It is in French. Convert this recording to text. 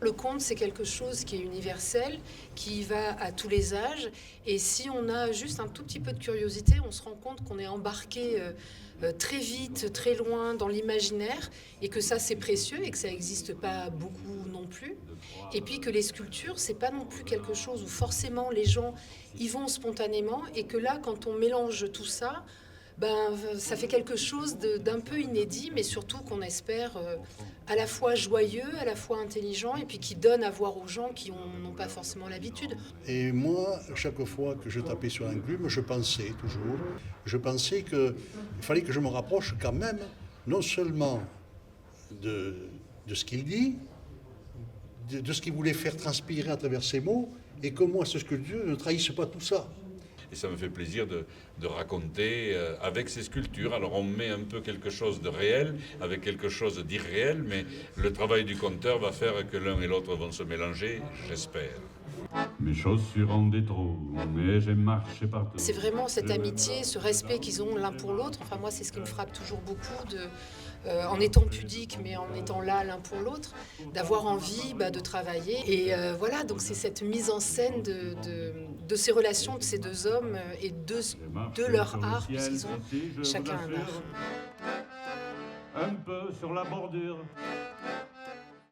Le conte, c'est quelque chose qui est universel, qui va à tous les âges. Et si on a juste un tout petit peu de curiosité, on se rend compte qu'on est embarqué très vite, très loin dans l'imaginaire, et que ça, c'est précieux, et que ça n'existe pas beaucoup non plus. Et puis que les sculptures, c'est pas non plus quelque chose où forcément les gens y vont spontanément, et que là, quand on mélange tout ça, ben, ça fait quelque chose d'un peu inédit, mais surtout qu'on espère à la fois joyeux, à la fois intelligent, et puis qui donne à voir aux gens qui n'ont pas forcément l'habitude. Et moi, chaque fois que je tapais sur un glume, je pensais qu'il fallait que je me rapproche quand même, non seulement de, de ce qu'il dit, de ce qu'il voulait faire transpirer à travers ses mots, et que moi, ce sculpture ne trahisse pas tout ça. Et ça me fait plaisir de raconter avec ces sculptures. Alors on met un peu quelque chose de réel avec quelque chose d'irréel, mais le travail du conteur va faire que l'un et l'autre vont se mélanger, j'espère. Mes chaussures ont des trous, mais j'ai marché partout. C'est vraiment cette amitié, ce respect qu'ils ont l'un pour l'autre. Enfin, moi, c'est ce qui me frappe toujours beaucoup, en étant pudique, mais en étant là l'un pour l'autre, d'avoir envie de travailler. Et voilà, donc c'est cette mise en scène de ces relations de ces deux hommes et de leur art, puisqu'ils ont chacun un art. Un peu sur la bordure.